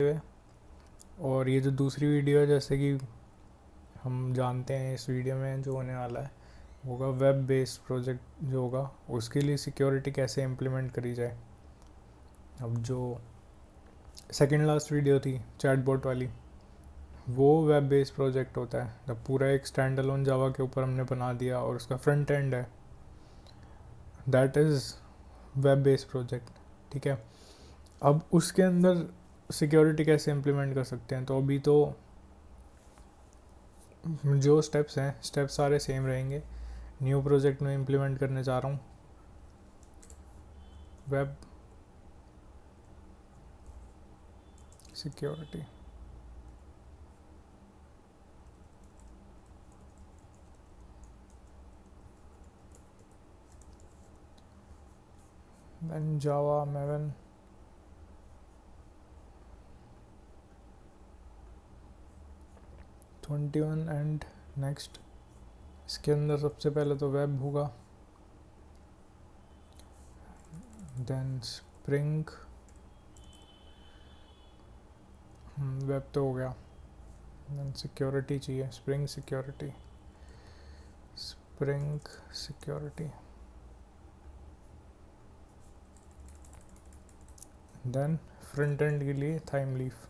हुए। और ये जो दूसरी वीडियो है, जैसे कि हम जानते हैं इस वीडियो में जो होने वाला है होगा वेब बेस्ड प्रोजेक्ट जो होगा उसके लिए सिक्योरिटी कैसे इम्प्लीमेंट करी जाए। अब जो सेकंड लास्ट वीडियो थी चैटबॉट वाली, वो वेब बेस्ड प्रोजेक्ट होता है जब पूरा एक स्टैंड अलोन जावा के ऊपर हमने बना दिया और उसका फ्रंट एंड है, that is web based project. ठीक है, अब उसके अंदर सिक्योरिटी कैसे इम्प्लीमेंट कर सकते हैं, तो अभी तो जो स्टेप्स हैं स्टेप्स सारे सेम रहेंगे। न्यू प्रोजेक्ट में इम्प्लीमेंट करने जा रहा हूँ web security. Then Java Maven, twenty one and next. इसके अंदर सबसे पहले तो वेब होगा, देन स्प्रिंग, वेब तो हो गया, देन सिक्योरिटी चाहिए, spring security, spring security, then front end के लिए थाइम लीफ।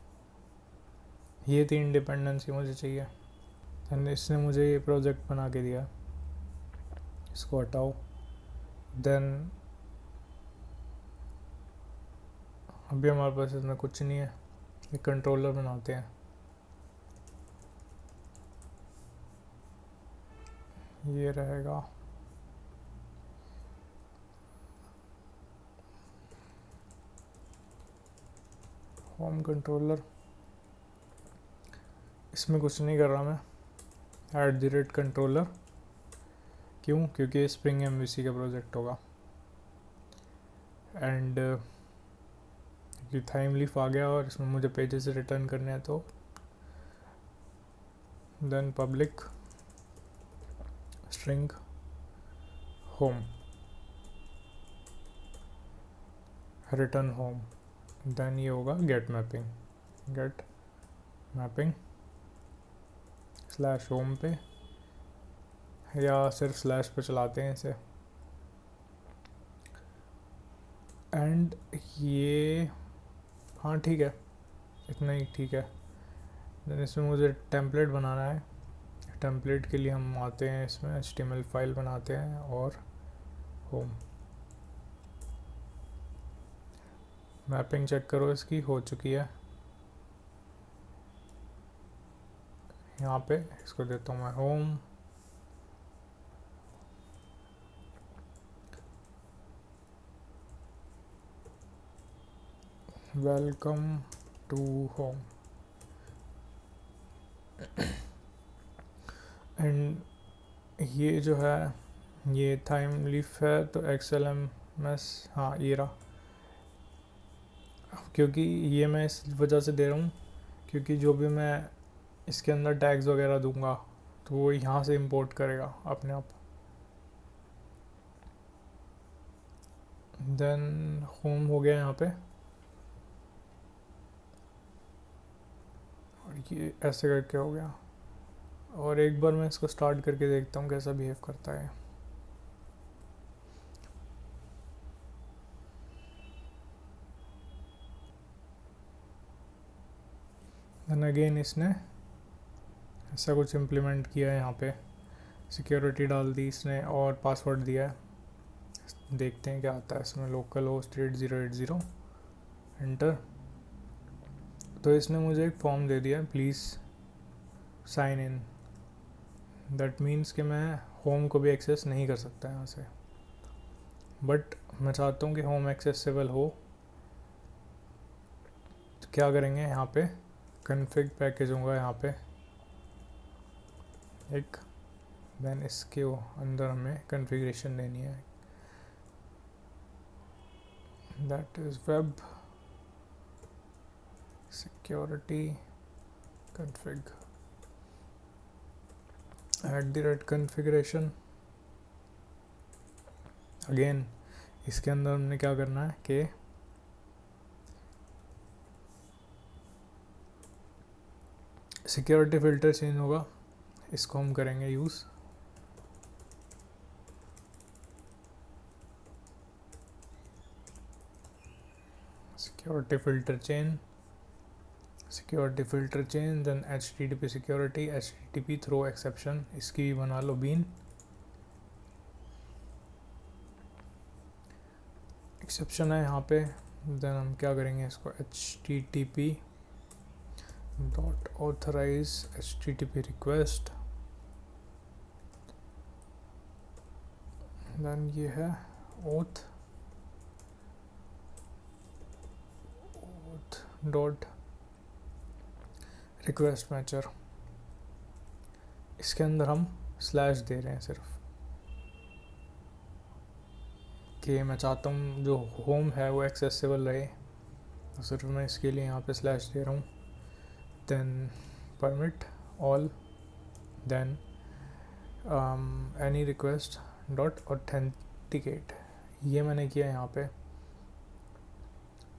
ये 3 डिपेंडेंसी मुझे चाहिए। देन इसने मुझे ये प्रोजेक्ट बना के दिया, इसको हटाओ। देन अभी हमारे पास इसमें कुछ नहीं है, एक कंट्रोलर बनाते हैं। ये रहेगा होम कंट्रोलर। इसमें कुछ नहीं कर रहा मैं, @कंट्रोलर। क्यों? क्योंकि ये स्प्रिंग MVC का प्रोजेक्ट होगा। एंड क्योंकि टाइम लीफ आ गया और इसमें मुझे पेजेस रिटर्न करने हैं, तो then public string home, return home. Then ये होगा गेट मैपिंग स्लैश होम पे, या सिर्फ स्लैश पे चलाते हैं इसे। एंड ये हाँ ठीक है, इतना ही ठीक है। देन इसमें मुझे टेम्पलेट बनाना है। टेम्पलेट के लिए हम आते हैं इसमें HTML फाइल बनाते हैं और होम। मैपिंग चेक करो, इसकी हो चुकी है। यहाँ पे इसको देता हूँ मैं home, welcome to home. And ये जो है ये टाइम लीफ है, तो XLMS, हाँ ये रहा। क्योंकि ये मैं इस वजह से दे रहा हूँ क्योंकि जो भी मैं इसके अंदर टैग्स वगैरह दूंगा तो वो यहाँ से इंपोर्ट करेगा अपने आप। देन होम हो गया यहाँ पे, और ये ऐसे करके हो गया। और एक बार मैं इसको स्टार्ट करके देखता हूँ कैसा बिहेव करता है। देन अगेन इसने ऐसा कुछ इम्प्लीमेंट किया है, यहाँ पे सिक्योरिटी डाल दी इसने और पासवर्ड दिया है। देखते हैं क्या आता है इसमें, लोकल होस्ट 8080 एंटर। तो इसने मुझे एक फॉर्म दे दिया, please sign in. That means कि मैं होम को भी एक्सेस नहीं कर सकता यहाँ से, बट मैं चाहता हूँ कि होम एक्सेसिबल हो। तो क्या करेंगे, यहाँ पे कन्फिग पैकेज होगा यहाँ पे एक, देन इसके अंदर हमें कन्फिग्रेशन देनी है, that is web security config @configuration। Again इसके अंदर हमने क्या करना है कि सिक्योरिटी फ़िल्टर चेंज होगा, इसको हम करेंगे use. Security filter change then HTTP security, HTTP throw exception, इसकी भी बना लो बीन। एक्सेप्शन है यहाँ पे, देन हम क्या करेंगे इसको HTTP dot authorize HTTP request, then ये है ओथ डॉट रिक्वेस्ट मैचर, इसके अंदर हम स्लैश दे रहे हैं सिर्फ कि मैं चाहता हूँ जो होम है वो एक्सेसिबल रहे, तो सिर्फ मैं इसके लिए यहाँ पे स्लैश दे रहा हूँ। Then permit all, then any request dot authenticate, ये मैंने किया यहाँ पे।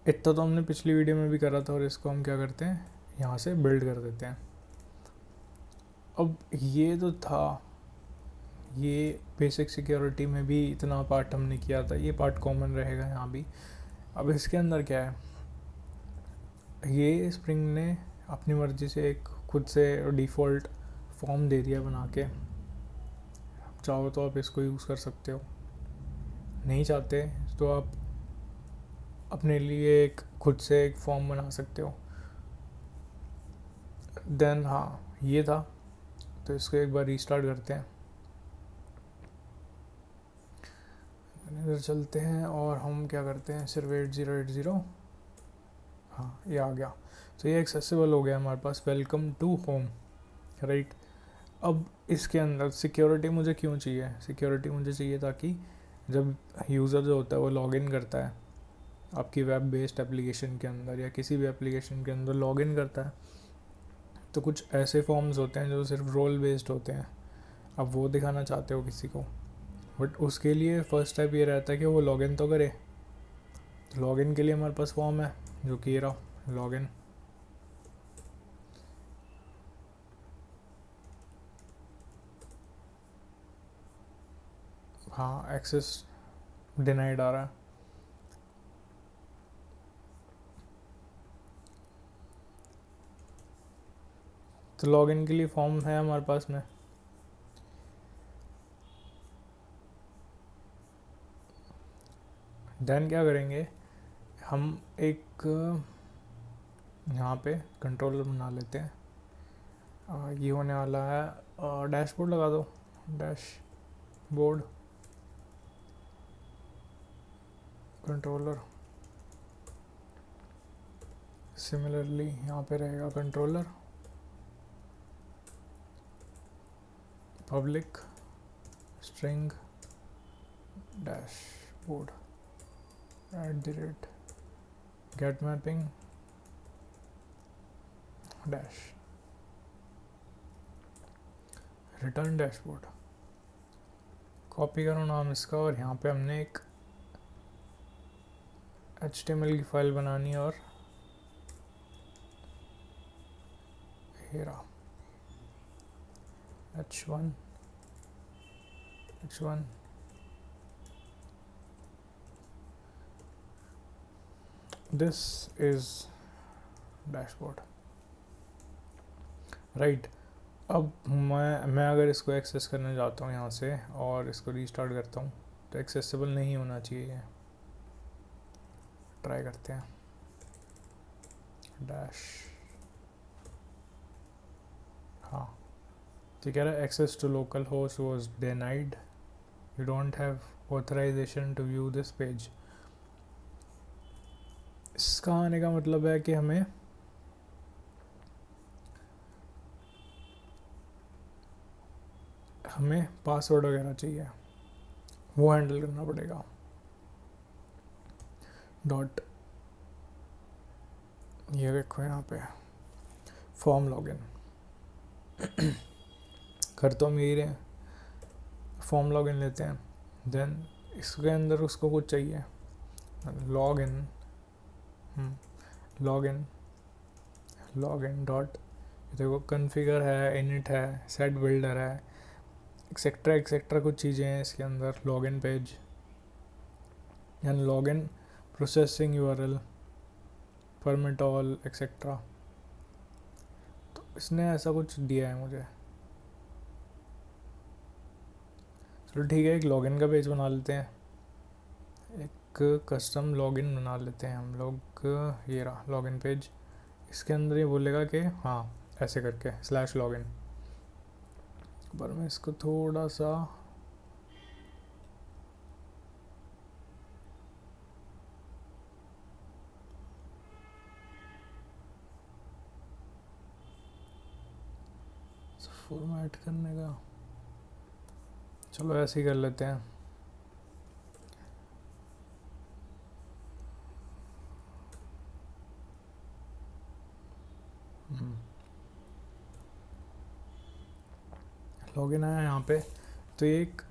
इतना तो हमने पिछली वीडियो में भी करा था, और इसको हम क्या करते हैं यहाँ से बिल्ड कर देते हैं। अब ये तो था, ये बेसिक सिक्योरिटी में भी इतना पार्ट हमने किया था, ये पार्ट कॉमन रहेगा यहाँ भी। अब इसके अंदर क्या है, ये स्प्रिंग ने अपनी मर्ज़ी से एक खुद से डिफ़ॉल्ट फॉर्म दे दिया बना के, चाहो तो आप इसको यूज़ कर सकते हो, नहीं चाहते तो आप अपने लिए एक खुद से एक फॉर्म बना सकते हो। देन हाँ ये था, तो इसको एक बार रीस्टार्ट करते हैं, इधर चलते हैं और हम क्या करते हैं सिर्फ 8080, हाँ ये आ गया। तो ये एक्सेसिबल हो गया हमारे पास, वेलकम टू होम, राइट। अब इसके अंदर सिक्योरिटी मुझे क्यों चाहिए, सिक्योरिटी मुझे चाहिए ताकि जब यूज़र जो होता है वो लॉगिन करता है आपकी वेब बेस्ड एप्लीकेशन के अंदर या किसी भी एप्लीकेशन के अंदर लॉगिन करता है, तो कुछ ऐसे फॉर्म्स होते हैं जो सिर्फ रोल बेस्ड होते हैं, अब वो दिखाना चाहते हो किसी को, बट उसके लिए फ़र्स्ट स्टेप ये रहता है कि वो लॉगिन तो करे। तो लॉगिन के लिए हमारे पास फॉर्म है जो कि ये रहा लॉगिन, हाँ एक्सेस डिनाइड आ रहा है, तो लॉगिन के लिए फॉर्म है हमारे पास में। देन क्या करेंगे, हम एक यहाँ पे कंट्रोलर बना लेते हैं, ये होने वाला है डैशबोर्ड लगा दो, डैशबोर्ड कंट्रोलर, सिमिलरली यहाँ पे रहेगा controller public string dashboard @ get mapping dash return dashboard, copy करो नाम इसका, और यहाँ पे हमने एक HTML की फाइल बनानी है, और Hera h1 this is dashboard, right. अब मैं अगर इसको एक्सेस करने जाता हूँ यहाँ से और इसको रीस्टार्ट करता हूँ तो एक्सेसिबल नहीं होना चाहिए, ट्राई करते हैं डैश, हाँ तो कह रहा है access to localhost was denied, you don't have authorization to view this page. इसका आने का मतलब है कि हमें पासवर्ड वगैरह चाहिए, वो हैंडल करना पड़ेगा। डॉट ये देखो यहाँ पे फॉर्म लॉगिन कर तो हम यही रहे हैं, फॉर्म लॉगिन लेते हैं, देन इसके अंदर उसको कुछ चाहिए लॉगिन डॉट देखो कॉन्फ़िगर है, इनिट है, सेट बिल्डर है, एक्सेट्रा एक्सेट्रा कुछ चीज़ें हैं इसके अंदर, login page and login processing URL permit all etcetera. तो इसने ऐसा कुछ दिया है मुझे। चलो ठीक है, एक लॉगिन का पेज बना लेते हैं, एक कस्टम लॉगिन बना लेते हैं हम लोग। ये रहा लॉगिन पेज। इसके अंदर ये बोलेगा कि हाँ ऐसे करके /login, पर मैं इसको थोड़ा सा फॉर्मेट करने का, चलो ऐसे ही कर लेते हैं। लॉगिन आया यहाँ पे, तो ये एक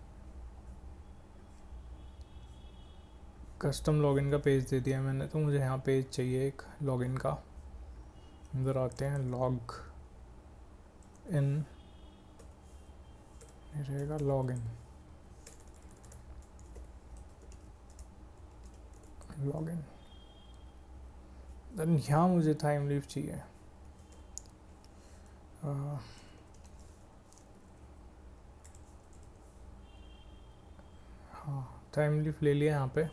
कस्टम लॉगिन का पेज दे दिया मैंने, तो मुझे यहाँ पेज चाहिए एक लॉगिन का। अंदर आते हैं, लॉग इन रहेगा, लॉगिन लॉगिन। देन यहाँ मुझे टाइम लीफ चाहिए। हाँ टाइम लीफ ले लिया। यहाँ पे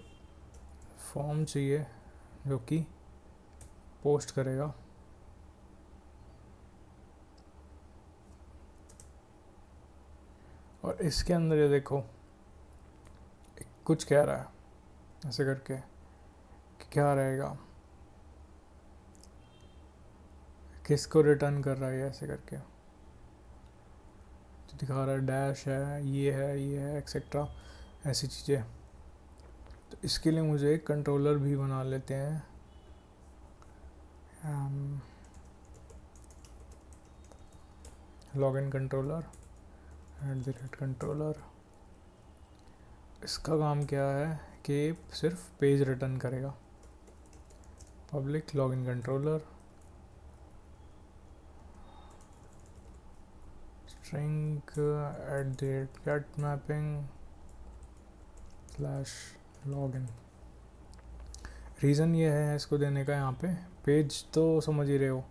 फॉर्म चाहिए जो कि पोस्ट करेगा। और इसके अंदर ये देखो कुछ कह रहा है ऐसे करके कि क्या रहेगा, किसको रिटर्न कर रहा है ऐसे करके, तो दिखा रहा है डैश है, ये है, ये है, एक्सेट्रा ऐसी चीज़ें। तो इसके लिए मुझे एक कंट्रोलर भी बना लेते हैं। Login controller @controller. इसका काम क्या है कि सिर्फ पेज रिटर्न करेगा। Public login controller string @get mapping /login। Reason ये है इसको देने का, यहाँ पे पेज तो समझ ही रहे हो,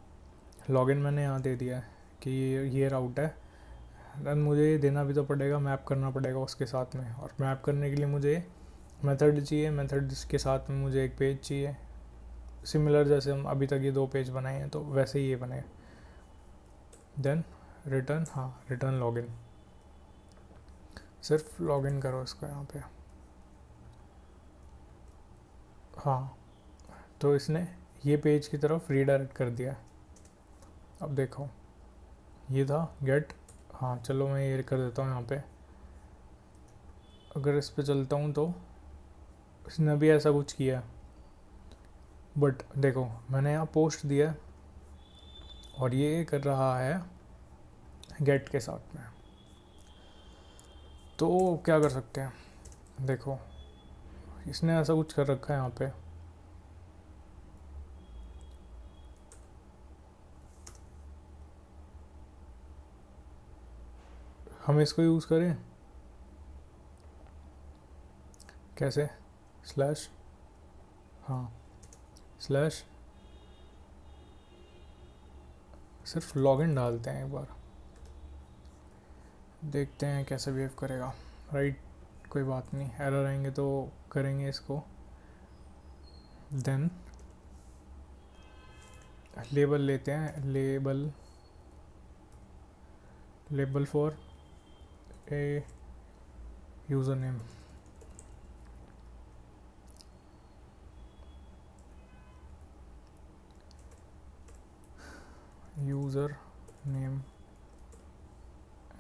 लॉगिन मैंने यहाँ दे दिया है कि ये राउट है। देन मुझे देना भी तो पड़ेगा, मैप करना पड़ेगा उसके साथ में, और मैप करने के लिए मुझे मेथड चाहिए, मेथड के साथ में मुझे एक पेज चाहिए। सिमिलर जैसे हम अभी तक ये 2 पेज बनाए हैं, तो वैसे ही ये बने। देन रिटर्न, हाँ रिटर्न लॉगिन, सिर्फ लॉगिन करो इसको यहाँ पे। हाँ तो इसने ये पेज की तरफ रीडायरेक्ट कर दिया। अब देखो ये था गेट, हाँ चलो मैं ये कर देता हूँ यहाँ पे। अगर इस पे चलता हूँ तो इसने भी ऐसा कुछ किया, बट देखो मैंने यहाँ पोस्ट दिया और ये कर रहा है गेट के साथ में। तो क्या कर सकते हैं, देखो इसने ऐसा कुछ कर रखा है यहाँ पे। हम इसको यूज़ करें कैसे, स्लैश, हाँ स्लैश, सिर्फ लॉगिन डालते हैं एक बार, देखते हैं कैसे बिहेव करेगा। राइट कोई बात नहीं, एरर आएंगे तो करेंगे इसको। देन लेबल लेते हैं, label for a user name. User name,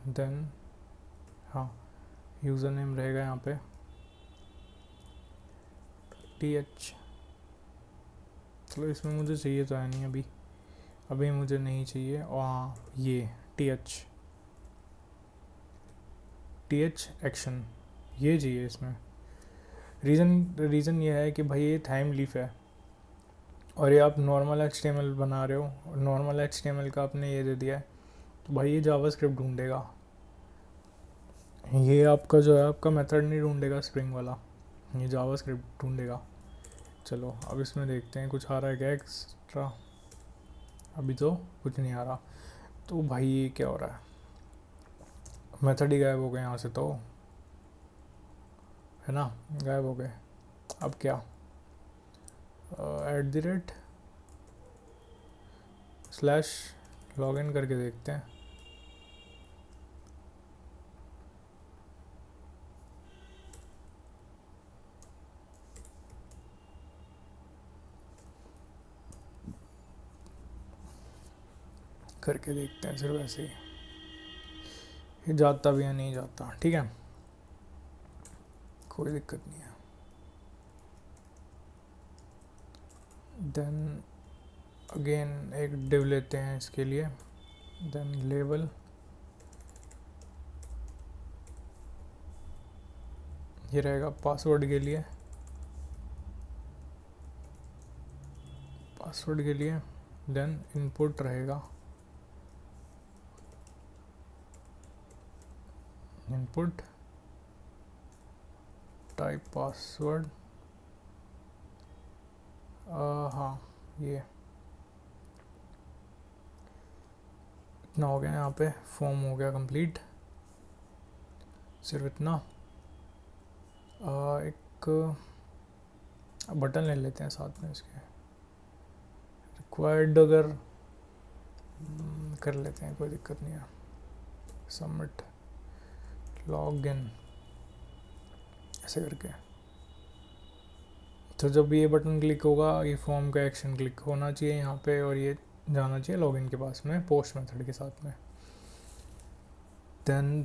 then हाँ यूज़र नेम रहेगा यहाँ पे TH। चलो इसमें मुझे चाहिए तो है नहीं अभी मुझे नहीं चाहिए। और हाँ ये TH एक्शन ये चाहिए इसमें। रीज़न ये है कि भाई ये टाइम लीफ है और ये आप नॉर्मल HTML बना रहे हो, नॉर्मल HTML का आपने ये दे दिया है, तो भाई ये जावास्क्रिप्ट ढूंढेगा। ये आपका जो है आपका मेथड नहीं ढूंढेगा स्प्रिंग वाला, ये जावास्क्रिप्ट ढूंढेगा। चलो अब इसमें देखते हैं कुछ आ रहा है क्या एक्स्ट्रा। अभी तो कुछ नहीं आ रहा। तो भाई ये क्या हो रहा है, मेथड ही गायब हो गए यहाँ से तो, है ना, गायब हो गए। अब क्या, @ स्लैश लॉगिन करके देखते हैं। करके देखते हैं सिर्फ ऐसे ही, ये जाता भी या नहीं जाता, ठीक है, कोई दिक्कत नहीं है। देन अगेन एक डिव लेते हैं इसके लिए, देन लेवल, ये रहेगा पासवर्ड के लिए, पासवर्ड के लिए। देन इनपुट रहेगा, इनपुट टाइप पासवर्ड, हाँ ये इतना हो गया, यहाँ पे फॉर्म हो गया कंप्लीट, सिर्फ इतना। एक बटन ले लेते हैं साथ में इसके, रिक्वायर्ड अगर कर लेते हैं, कोई दिक्कत नहीं है। सबमिट लॉग इन ऐसे करके, तो जब ये बटन क्लिक होगा ये फॉर्म का एक्शन क्लिक होना चाहिए यहाँ पे, और ये जाना चाहिए लॉगिन के पास में पोस्ट मेथड के साथ में। देन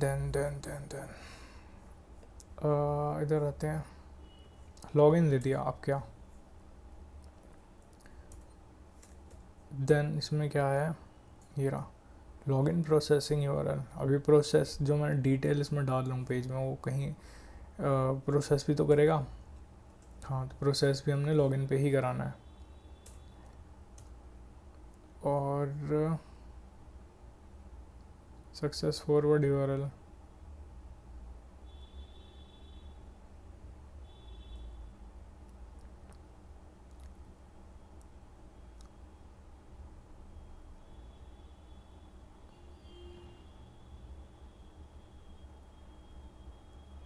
इधर आते हैं, लॉगिन दे दिया, अब क्या, देन इसमें क्या है, ये रहा लॉगिन प्रोसेसिंग यूआरएल। अभी प्रोसेस जो मैं डिटेल इसमें डाल रहा हूँ पेज में, वो कहीं प्रोसेस भी तो करेगा। हाँ, तो प्रोसेस भी हमने लॉगिन पे ही कराना है। और सक्सेस फॉरवर्ड यूआरएल,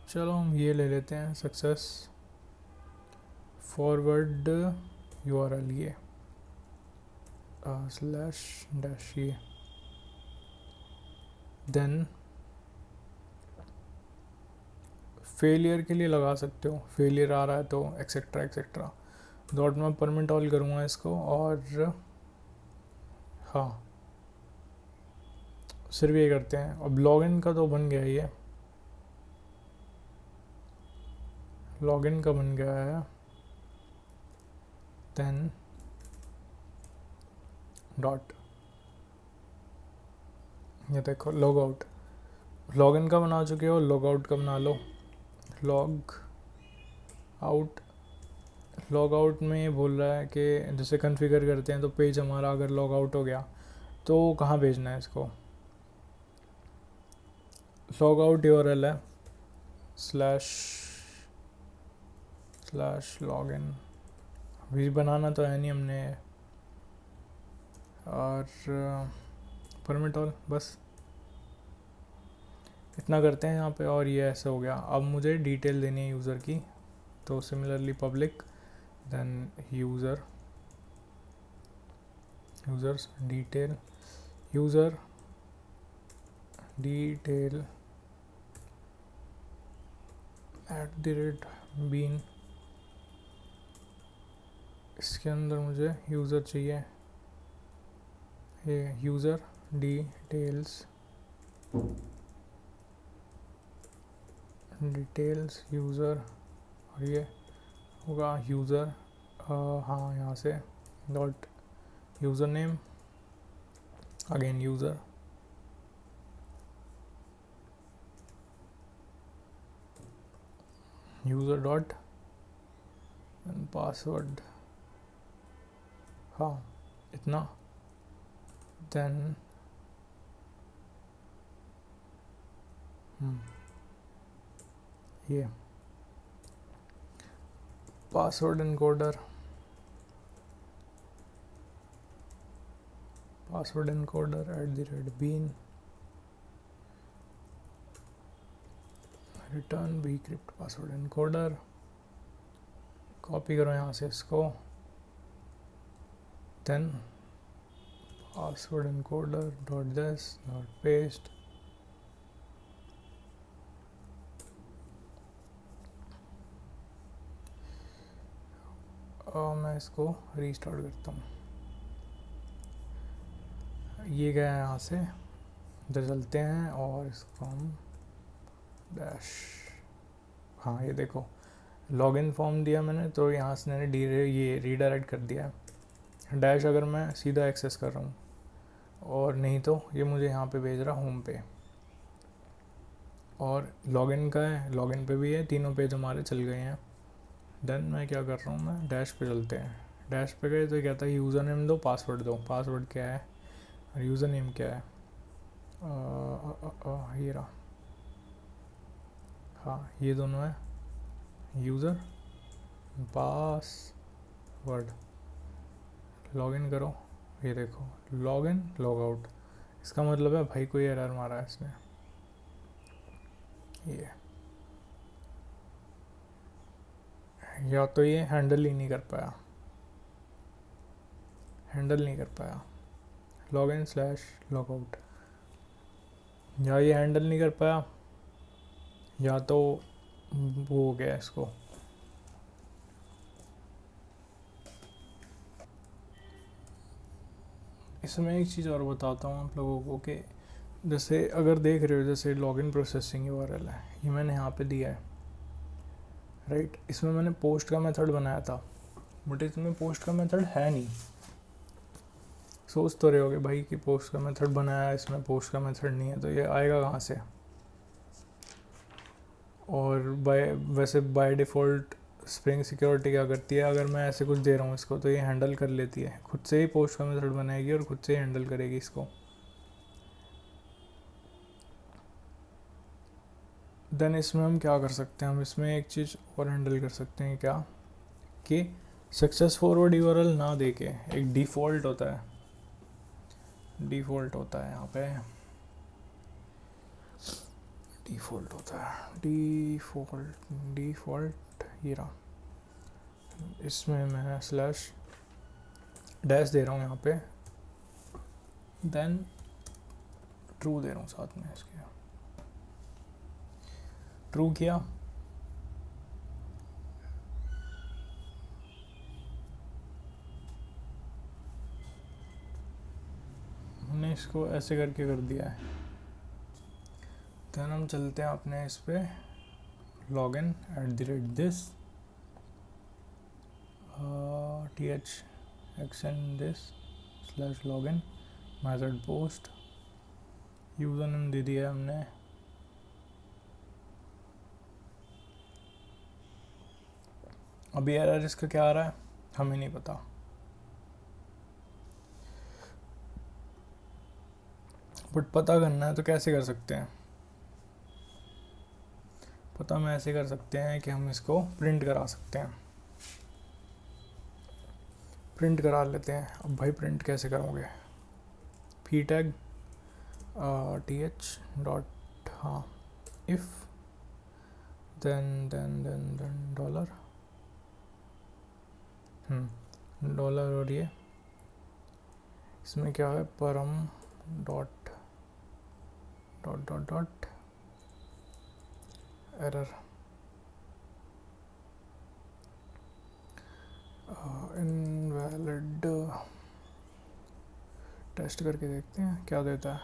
चलो हम ये ले लेते हैं, सक्सेस फॉरवर्ड यूआरएल, ये स्लैश डैश ये। देन फेलियर के लिए लगा सकते हो, फेलियर आ रहा है तो एक्सेट्रा एक्सेट्रा। डॉट में परमिट ऑल करूँगा इसको, और हाँ सिर्फ ये करते हैं। अब लॉगिन का तो बन गया, ये लॉगिन का बन गया है। देन डॉट, ये देखो लॉग आउट, लॉगिन का बना चुके हो, लॉग आउट का बना लो। लॉग आउट, लॉग आउट में ये बोल रहा है कि जैसे कॉन्फ़िगर करते हैं तो पेज हमारा अगर लॉग आउट हो गया तो कहाँ भेजना है इसको। लॉग आउट यूआरएल है स्लैश लॉगिन, अभी बनाना तो है नहीं हमने, और परमिट ऑल, बस इतना करते हैं यहाँ पे। और ये ऐसे हो गया। अब मुझे डिटेल देनी है यूज़र की, तो similarly public, then users detail, user detail @bin, इसके अंदर मुझे यूज़र चाहिए, ये यूज़र डिटेल्स यूज़र, और ये होगा यूज़र, हाँ यहाँ से dot user name, again user, user dot password, हाँ इतना, देन ये password encoder, @bean return bcrypt password encoder. Copy करो यहाँ से इसको, then password encoder dot this dot paste, और मैं इसको रीस्टार्ट करता हूँ। ये गया यहाँ से, इधर चलते हैं और इसको हम डैश, हाँ ये देखो लॉगिन फॉर्म दिया मैंने, तो यहाँ से मैंने ये रीडायरेक्ट कर दिया है। डैश अगर मैं सीधा एक्सेस कर रहा हूँ, और नहीं तो ये मुझे यहाँ पे भेज रहा होम पे, और लॉगिन का है, लॉगिन पे भी है, तीनों पेज हमारे चल गए हैं। देन मैं क्या कर रहा हूँ, मैं डैश पे चलते हैं। डैश पे गए तो कहता है यूज़र नेम दो, पासवर्ड दो। पासवर्ड क्या है और यूज़र नेम क्या है, ये रहा, हाँ ये दोनों है, यूज़र पासवर्ड। लॉगिन करो, ये देखो लॉगिन लॉग आउट, इसका मतलब है भाई कोई एरर मारा है इसने। ये या तो ये हैंडल ही नहीं कर पाया, लॉगिन स्लैश लॉग आउट, या ये हैंडल नहीं कर पाया, या तो वो हो गया इसको। इसमें एक चीज़ और बताता हूँ आप लोगों को कि जैसे अगर देख रहे हो, जैसे लॉगिन प्रोसेसिंग URL है, ये मैंने यहाँ पे दिया है राइट। इसमें मैंने पोस्ट का मेथड बनाया था, बट इसमें पोस्ट का मेथड है नहीं। सोच तो रहे होगे भाई कि पोस्ट का मेथड बनाया है, इसमें पोस्ट का मेथड नहीं है, तो ये आएगा कहाँ से। और वैसे बाय डिफ़ॉल्ट स्प्रिंग सिक्योरिटी क्या करती है, अगर मैं ऐसे कुछ दे रहा हूँ इसको, तो ये हैंडल कर लेती है, खुद से ही पोस्ट का मेथड बनाएगी और खुद से ही हैंडल करेगी इसको। देन इसमें हम क्या कर सकते हैं, हम इसमें एक चीज़ और हैंडल कर सकते हैं, क्या कि सक्सेस फॉरवर्ड URL ना देके एक डिफ़ॉल्ट होता है, यहाँ पे डिफ़ॉल्ट ये रहा। इसमें मैं स्लैश डैश दे रहा हूँ यहाँ पे, देन ट्रू दे रहा हूँ साथ में इसके। ट्रू किया, हमने इसको ऐसे करके कर दिया है। देन हम चलते हैं अपने इस पे login @this thxn/this/login method post, user name दे दिया हमने, अभी एरर इसका क्या आ रहा है हमें नहीं पता, बट पता करना है तो कैसे कर सकते हैं। पता हम ऐसे कर सकते हैं कि हम इसको प्रिंट करा सकते हैं, प्रिंट करा लेते हैं। अब भाई प्रिंट कैसे करोगे, p टैग th डॉट, हाँ इफ देन डॉलर और ये इसमें क्या है, परम डॉट एरर, इनवैलिड। टेस्ट करके देखते हैं क्या देता है।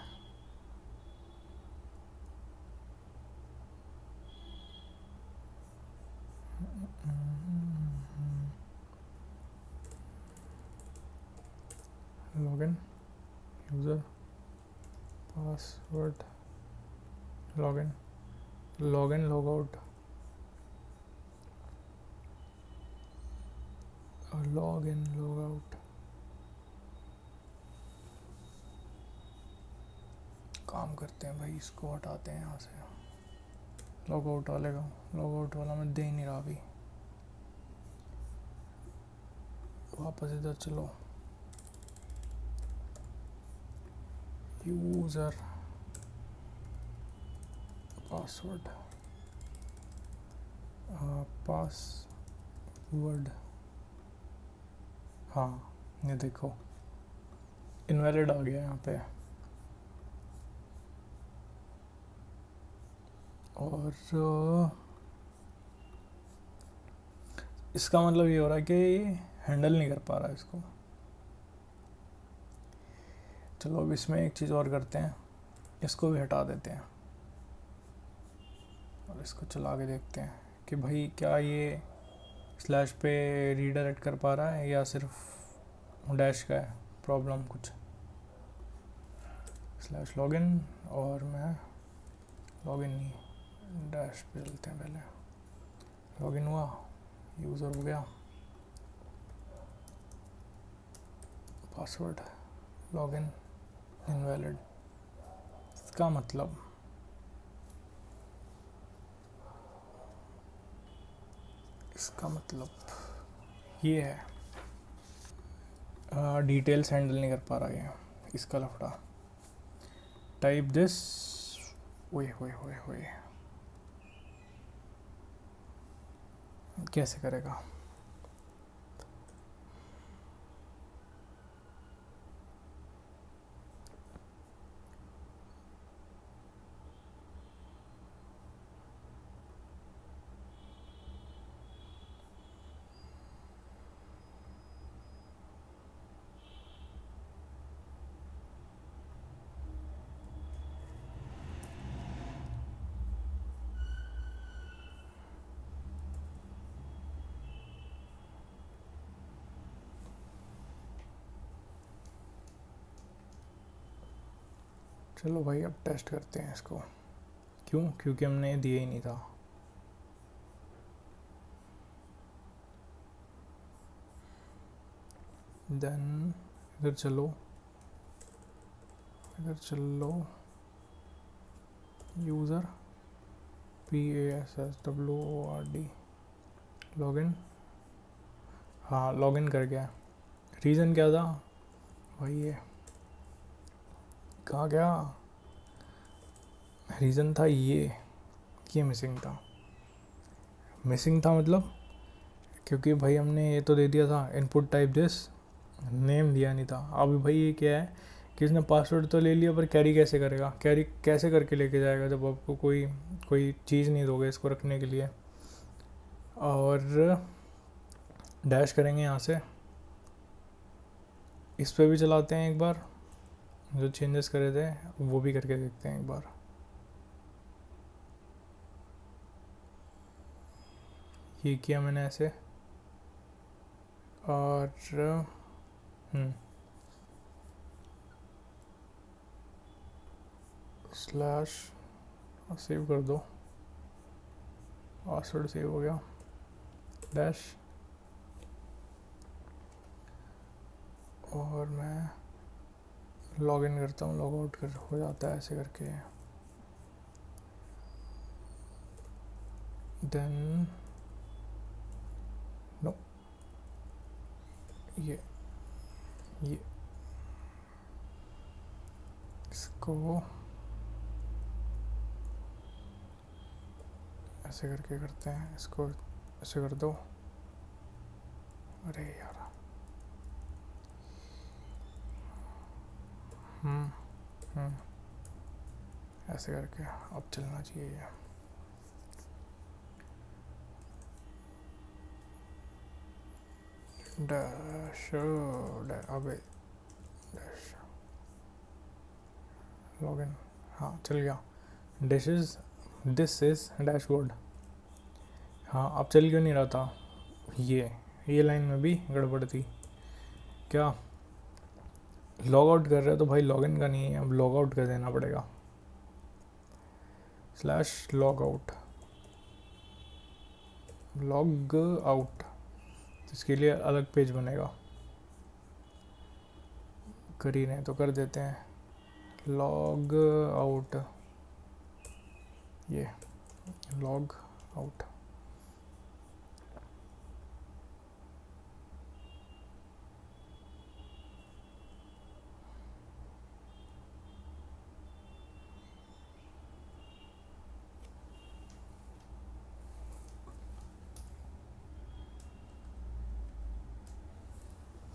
Login user password login log out, log in log out, काम करते हैं भाई, इसको हटाते हैं यहाँ से, लॉग आउट वाले का, लॉग आउट वाला मैं दे ही नहीं रहा अभी, वापस इधर चलो, यूज़र पासवर्ड, पासवर्ड, हाँ ये देखो इनवैलिड आ गया यहाँ पे, और इसका मतलब ये हो रहा है कि हैंडल नहीं कर पा रहा इसको। चलो अब इसमें एक चीज़ और करते हैं, इसको भी हटा देते हैं और इसको चला के देखते हैं कि भाई क्या ये स्लैश पे रीडायरेक्ट कर पा रहा है या सिर्फ डैश का है प्रॉब्लम कुछ। स्लैश लॉगिन, और मैं लॉगिन नहीं, डैश पे चलते हैं पहले, लॉगिन हुआ, यूज़र हो गया, पासवर्ड लॉगिन इनवैलिड, इसका मतलब ये है डिटेल्स हैंडल नहीं कर पा रहा है इसका लफड़ा। टाइप दिस, ओए होए होए होए, कैसे करेगा, चलो भाई अब टेस्ट करते हैं इसको, क्योंकि हमने दिया ही नहीं था। देन इधर चलो, यूज़र PASSWORD लॉगिन, हाँ लॉगिन कर गया। रीज़न क्या था भाई, ये कहाँ गया, रीज़न था ये मिसिंग था मतलब, क्योंकि भाई हमने ये तो दे दिया था इनपुट टाइप दिस, नेम दिया नहीं था। अब भाई ये क्या है कि इसने पासवर्ड तो ले लिया पर कैरी कैसे करेगा, कैरी कैसे करके लेके जाएगा जब आपको कोई चीज़ नहीं दोगे इसको रखने के लिए। और डैश करेंगे यहाँ से, इस पे भी चलाते हैं एक बार, जो चेंजेस करे थे वो भी करके देखते हैं एक बार। ये किया मैंने ऐसे, और स्लैश सेव कर दो, पासवर्ड सेव हो गया, डैश, और मैं लॉगिन करता हूँ, लॉग आउट हो जाता है ऐसे करके। देन नो, ये इसको ऐसे करके करते हैं, इसको ऐसे कर दो, अरे यार ऐसे करके अब चलना चाहिए ये। डैश अबे डैश लॉगिन, हाँ चल गया, दिस इज डैशबोर्ड। हाँ अब चल क्यों नहीं रहा था, ये लाइन में भी गड़बड़ थी क्या, लॉग आउट कर रहे हो तो भाई लॉगिन का नहीं है, अब लॉग आउट कर देना पड़ेगा, स्लैश लॉग आउट, इसके लिए अलग पेज बनेगा, कर ही रहे तो कर देते हैं, लॉग आउट, ये लॉग आउट।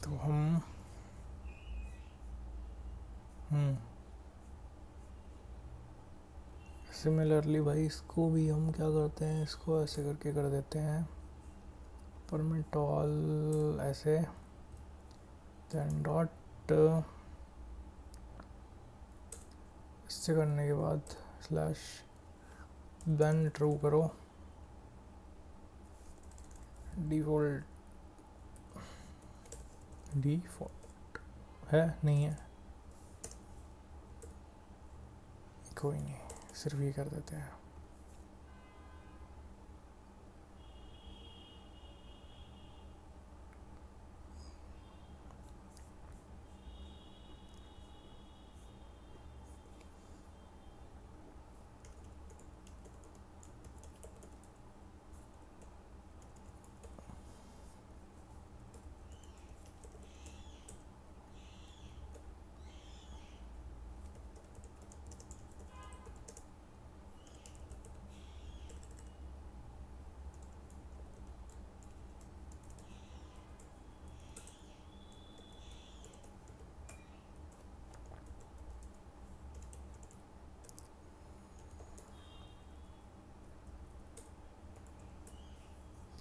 तो हम सिमिलरली भाई इसको भी हम क्या करते हैं, इसको ऐसे करके कर देते हैं परमिटॉल ऐसे, देन डॉट, इससे करने के बाद स्लैश, देन ट्रू करो डिफ़ॉल्ट, डिफ़ॉल्ट है नहीं है, कोई नहीं, सिर्फ ये कर देते हैं।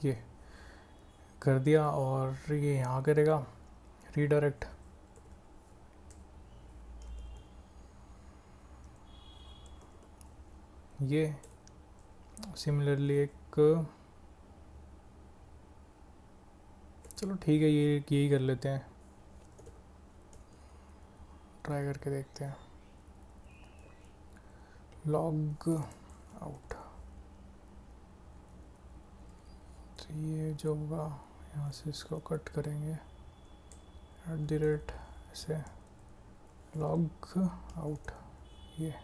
ये कर दिया और ये यहाँ करेगा रीडायरेक्ट, ये सिमिलरली एक, चलो ठीक है ये यही कर लेते हैं, ट्राई करके देखते हैं। लॉग आउट, तो ये जो होगा यहाँ से इसको कट करेंगे @ ऐसे लॉग आउट, ये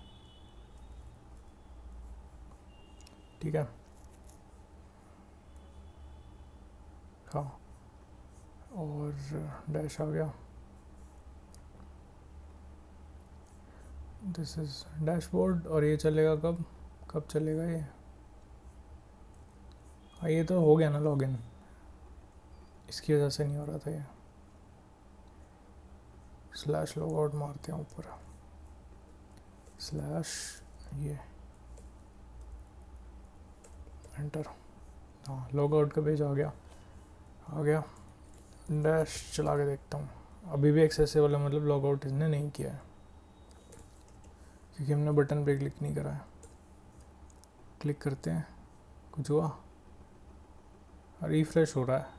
ठीक है। हाँ और डैश आ गया, दिस इज डैशबोर्ड। और ये चलेगा कब कब चलेगा ये? हाँ ये तो हो गया ना लॉगिन, इसकी वजह से नहीं हो रहा था ये। स्लैश लॉग आउट मारते हैं ऊपर, स्लैश ये एंटर, हाँ लॉग आउट का पेज आ गया डैश चला के देखता हूँ, अभी भी एक्सेसिबल है, मतलब लॉग आउट इसने नहीं किया है क्योंकि हमने बटन पे क्लिक नहीं करा है। क्लिक करते हैं, कुछ हुआ, रिफ्रेश हो रहा है,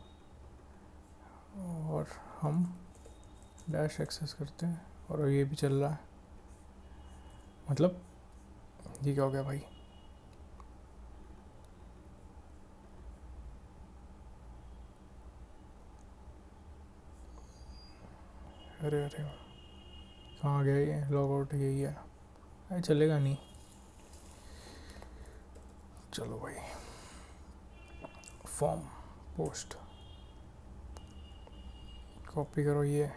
और हम डैश एक्सेस करते हैं और ये भी चल रहा है, मतलब ये क्या हो गया भाई? अरे अरे कहाँ गया ये? लॉग आउट यही है, अरे चलेगा नहीं। चलो भाई, फॉर्म पोस्ट कॉपी करो, ये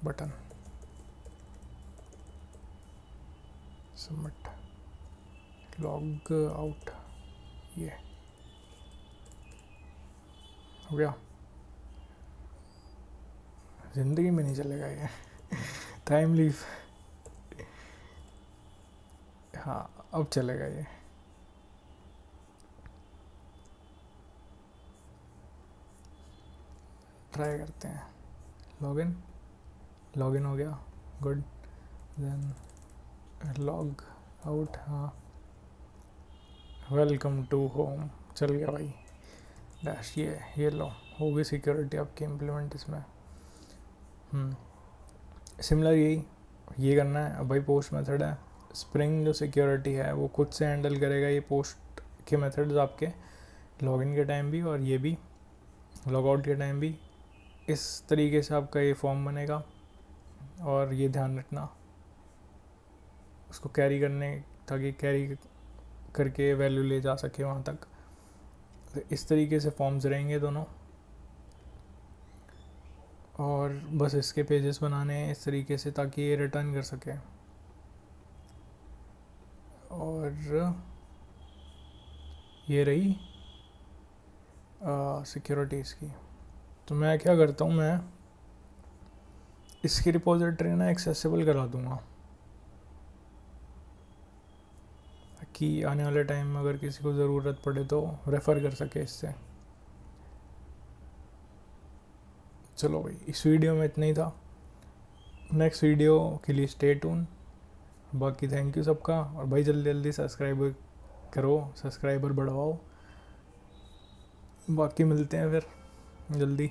बटन सबमिट, लॉग आउट, ये हो गया। ज़िंदगी में नहीं चलेगा ये टाइम लीव, हाँ अब चलेगा ये। ट्राई करते हैं, लॉगिन हो गया, गुड, देन लॉग आउट, हाँ वेलकम टू होम, चल गया भाई डैश, ये लो हो गई सिक्योरिटी आपकी इम्प्लीमेंट इसमें। सिमिलर ये करना है। अब भाई पोस्ट मेथड है, स्प्रिंग जो सिक्योरिटी है वो खुद से हैंडल करेगा ये पोस्ट के मेथड्स आपके, लॉगिन के टाइम भी और ये भी लॉगआउट के टाइम भी। इस तरीके से आपका ये फॉर्म बनेगा। और ये ध्यान रखना उसको कैरी करने, ताकि कैरी करके वैल्यू ले जा सके वहाँ तक। तो इस तरीके से फॉर्म्स रहेंगे दोनों। और बस इसके पेजेस बनाने हैं इस तरीके से ताकि ये रिटर्न कर सके। और ये रही सिक्योरिटीज़ की। तो मैं क्या करता हूँ, मैं इसकी रिपोजिटरी ना एक्सेसिबल करा दूँगा कि आने वाले टाइम में अगर किसी को ज़रूरत पड़े तो रेफ़र कर सके इससे। चलो भाई, इस वीडियो में इतना ही था। नेक्स्ट वीडियो के लिए स्टे ट्यून। बाकी थैंक यू सबका। और भाई जल्दी जल्दी सब्सक्राइब करो, सब्सक्राइबर बढ़वाओ। बाकी मिलते हैं फिर जल्दी।